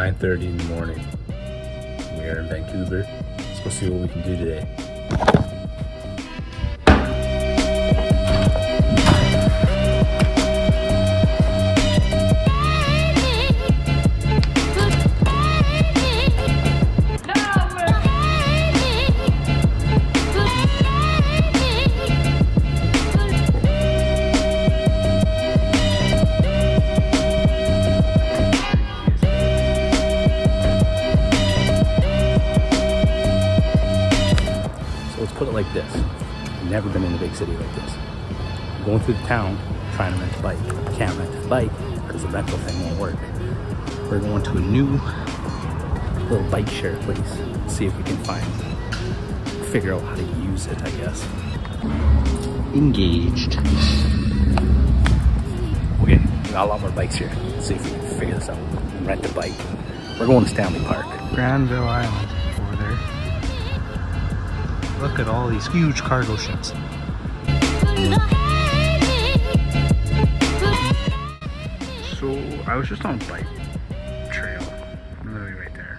9:30 in the morning. We are in Vancouver. Let's go see what we can do today. Put it like this. I've never been in a big city like this. I'm going through the town trying to rent a bike. Can't rent a bike because the rental thing won't work. We're going to a new little bike share place. See if we can figure out how to use it, I guess. Engaged. Okay, we got a lot more bikes here. Let's see if we can figure this out and rent a bike. We're going to Stanley Park. Granville Island over there. Look at all these huge cargo ships. So I was just on a bike trail, literally right there.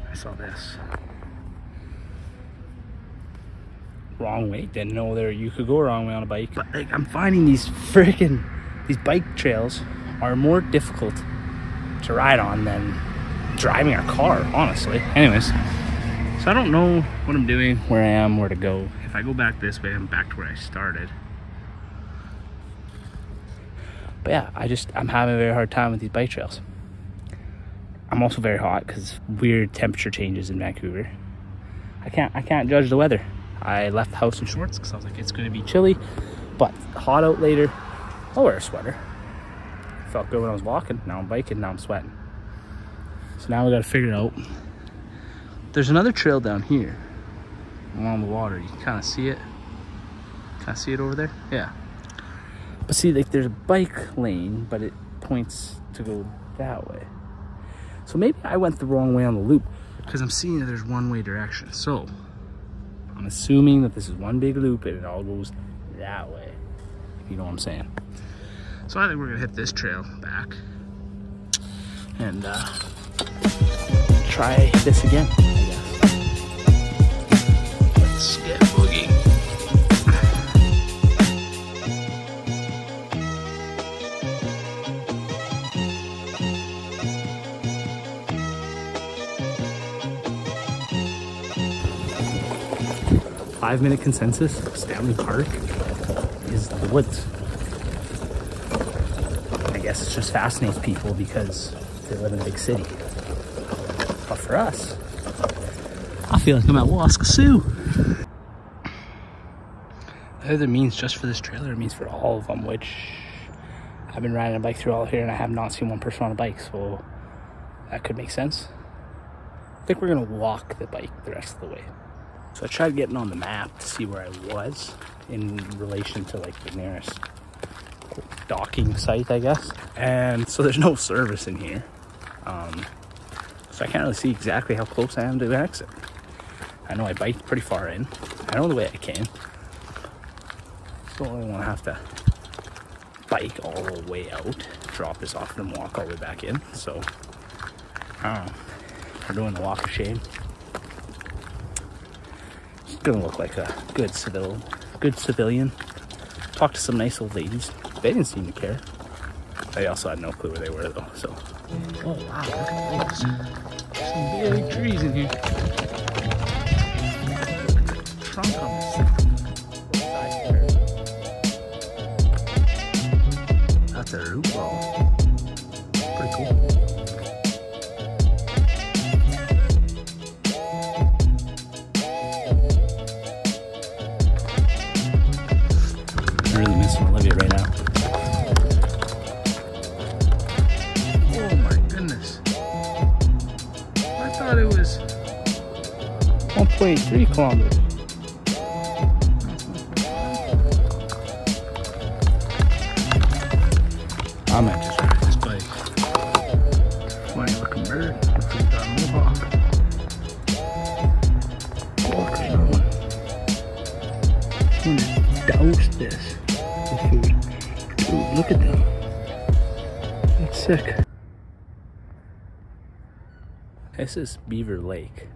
I saw this. Wrong way, didn't know there you could go wrong way on a bike. But like, I'm finding these bike trails are more difficult to ride on than driving a car, honestly. Anyways. So I don't know what I'm doing, where I am, where to go. If I go back this way, I'm back to where I started. But yeah, I'm having a very hard time with these bike trails. I'm also very hot because weird temperature changes in Vancouver. I can't judge the weather. I left the house in shorts because I was like, it's gonna be chilly, but hot out later. I'll wear a sweater. Felt good when I was walking. Now I'm biking, now I'm sweating. So now we gotta figure it out. There's another trail down here along the water. You can kind of see it. Can I see it over there? Yeah. But see, like, there's a bike lane, but it points to go that way. So maybe I went the wrong way on the loop because I'm seeing that there's one-way direction. So I'm assuming that this is one big loop and it all goes that way. You know what I'm saying? So I think we're gonna hit this trail back and try this again. Let's get boogie. Five-minute consensus, Stanley Park is the woods. I guess it just fascinates people because they live in a big city. But for us, I feel like I'm at Waskasoo. Either means just for this trailer, it means for all of them, which I've been riding a bike through all here and I have not seen one person on a bike, so that could make sense. I think we're gonna walk the bike the rest of the way. So I tried getting on the map to see where I was in relation to like the nearest docking site, I guess. And so there's no service in here. So I can't really see exactly how close I am to the exit. I know I biked pretty far in. I know the way I came. Don't really want to have to bike all the way out, drop this off and then walk all the way back in. So we're doing the walk of shame. It's gonna look like a good civilian. Talk to some nice old ladies. They didn't seem to care. They also had no clue where they were though. So, oh wow, look at those. There's some big trees in here. Trunk on this thing. That's a root ball. Pretty cool. I'm really missing Olivia right now. Oh my goodness. I thought it was 1.3 kilometers. I might just ride this bike. Funny looking bird. Looks like a mohawk. Oh, there's another one. I'm gonna douse this with food. Dude, look at them. That's sick. This is Beaver Lake.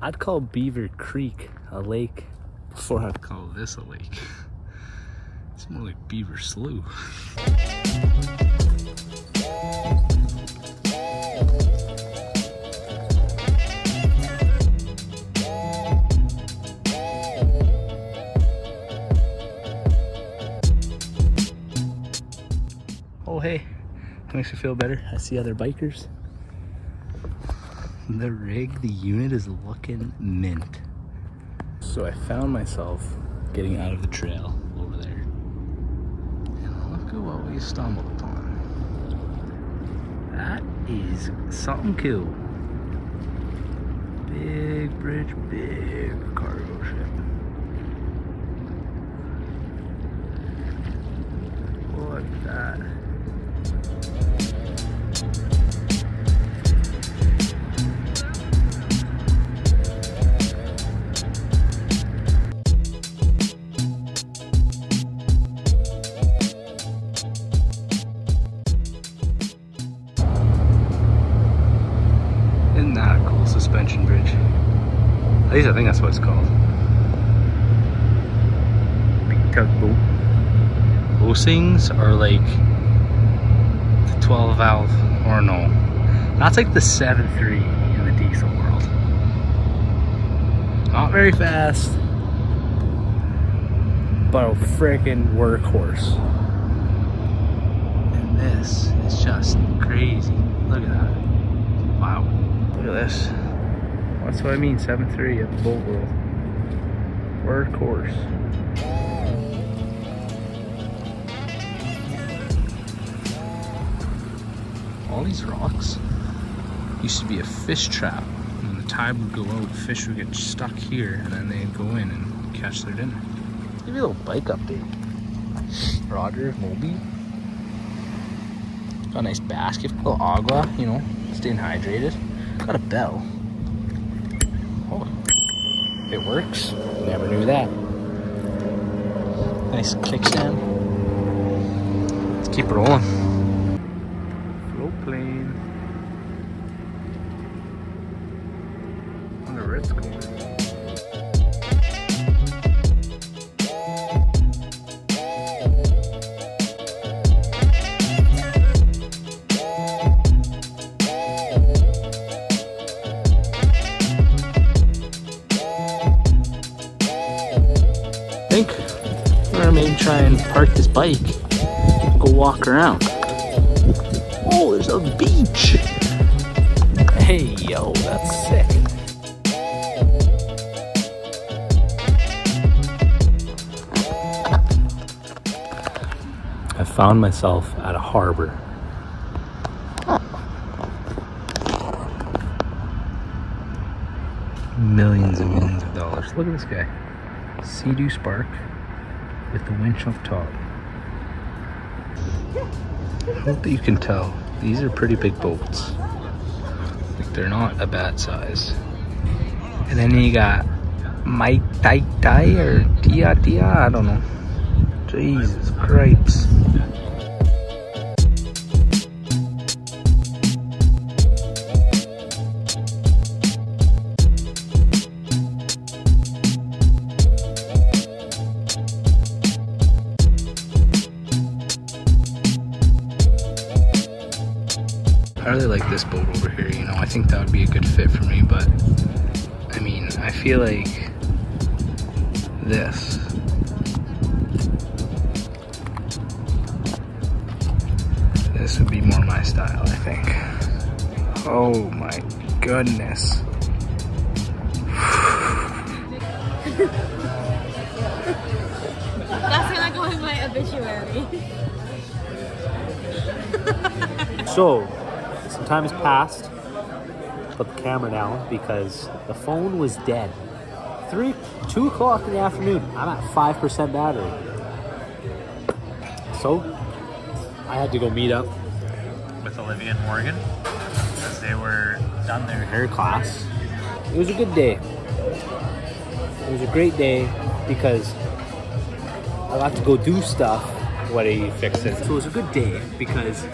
I'd call Beaver Creek a lake before I'd call this a lake. It's more like Beaver Slough. Oh hey, that makes me feel better. I see other bikers. The rig, the unit is looking mint. So I found myself getting out of the trail over there. And look at what we stumbled upon. That is something cool. Big bridge, big cargo ship. Look at that. Isn't that a cool suspension bridge? At least I think that's what it's called. Big tugboat. Those things are like the 12 valve, or no, that's like the 7.3 in the diesel world. Not very fast, but a freaking workhorse. And this is just crazy. Look at that. Wow. Look at this. That's what I mean, 7.3 at the boat world. Workhorse. All these rocks used to be a fish trap. When the tide would go out, fish would get stuck here and then they'd go in and catch their dinner. Give you a little bike update. Roger, Moby. Got a nice basket, a little agua, you know, staying hydrated. Got a bell. Oh, it works. Never knew that. Nice kickstand. Let's keep rolling. Float plane. Wonder where it's going. I think I may try and park this bike and go walk around. Oh, there's a beach. Hey, yo, that's sick. I found myself at a harbor. Millions and millions of dollars. Look at this guy. Sea-Doo Spark with the winch up top. I hope that you can tell. These are pretty big boats. Like, they're not a bad size. And then you got Mai Tai Tai or Tia Tia, I don't know. Jesus Christ. I really like this boat over here, you know, I think that would be a good fit for me, but I mean, I feel like this would be more my style, I think. Oh my goodness. That's gonna go in my obituary. So, some time has passed. Put the camera down because the phone was dead. 2 o'clock in the afternoon. I'm at 5% battery. So, I had to go meet up with Olivia and Morgan because they were done their hair class. It was a good day. It was a great day because I got to go do stuff What are you fixing? So it was a good day because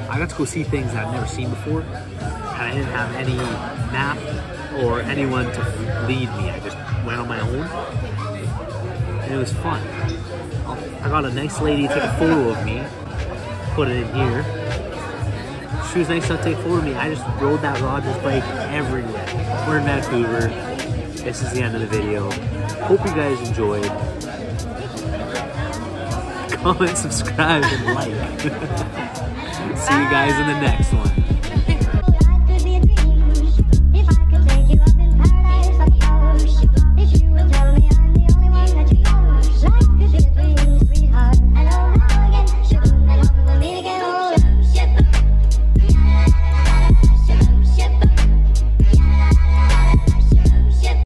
I got to go see things that I've never seen before, and I didn't have any map or anyone to lead me. I just went on my own, and it was fun. I got a nice lady to take a photo of me, put it in here. She was nice enough to take a photo of me. I just rode that Rogers bike everywhere. We're in Vancouver. This is the end of the video. Hope you guys enjoyed. Comment, subscribe, and like. See you guys in the next one.